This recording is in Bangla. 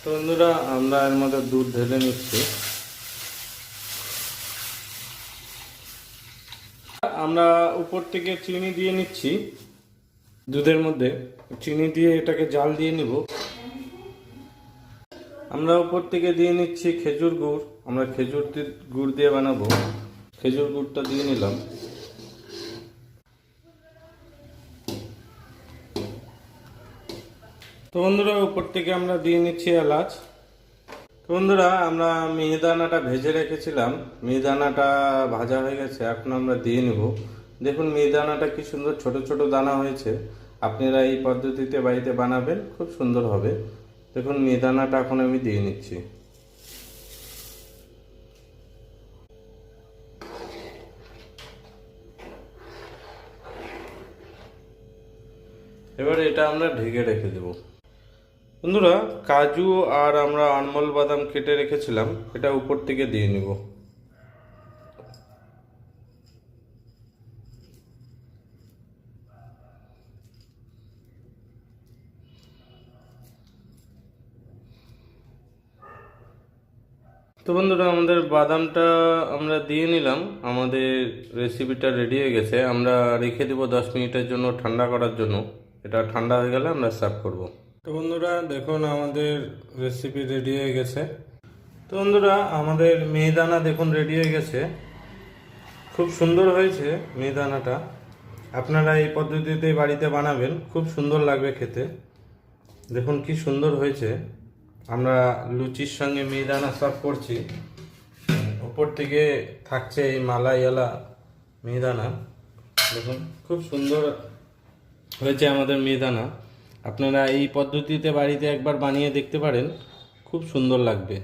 তো বন্ধুরা, আমরা এর মধ্যে দুধ ঢেলে নিচ্ছি। আমরা উপর থেকে চিনি দিয়ে নিচ্ছি দুধের মধ্যে। চিনি দিয়ে এটাকে জাল দিয়ে নিব। আমরা উপর থেকে দিয়ে নিচ্ছি খেজুর গুড়। আমরা খেজুর গুড় দিয়ে বানাবো। খেজুর গুড়টা দিয়ে নিলাম। তো বন্ধুরা, উপর থেকে আমরা দিয়ে নিচ্ছি এলাচ। তো বন্ধুরা, আমরা মিহিদানাটা ভেজে রেখেছিলাম। মিহিদানাটা ভাজা হয়ে গেছে, এখন আমরা দিয়ে নিব। দেখুন মিহিদানাটা কি সুন্দর ছোট ছোট দানা হয়েছে। আপনারা এই পদ্ধতিতে বাড়িতে বানাবেন, খুব সুন্দর হবে। দেখুন মিহিদানাটা এখন আমি দিয়ে নিচ্ছি। এবার এটা আমরা ঢেকে রেখে দেব। বন্ধুরা, কাজু আর আমরা আনমোল বাদাম কেটে রেখেছিলাম, এটা উপর থেকে দিয়ে নিব। তো বন্ধুরা, আমাদের বাদামটা আমরা দিয়ে নিলাম। আমাদের রেসিপিটা রেডি হয়ে গেছে। আমরা রেখে দেবো 10 মিনিটের জন্য ঠান্ডা করার জন্য। এটা ঠান্ডা হয়ে গেলে আমরা সার্ভ করব। তো বন্ধুরা, দেখুন আমাদের রেসিপি রেডি হয়ে গেছে। তো বন্ধুরা, আমাদের মিহিদানা দেখুন রেডি হয়ে গেছে। খুব সুন্দর হয়েছে মিহিদানাটা। আপনারা এই পদ্ধতিতে বাড়িতে বানাবেন, খুব সুন্দর লাগবে খেতে। দেখুন কি সুন্দর হয়েছে। আমরা লুচির সঙ্গে মিহিদানা সার্ভ করছি। উপর থেকে থাকছে এই মালাইওয়ালা মিহিদানা। দেখুন খুব সুন্দর হয়েছে আমাদের মিহিদানা। আপনারা এই পদ্ধতিতে বাড়িতে একবার বানিয়ে দেখতে পারেন, খুব সুন্দর লাগবে।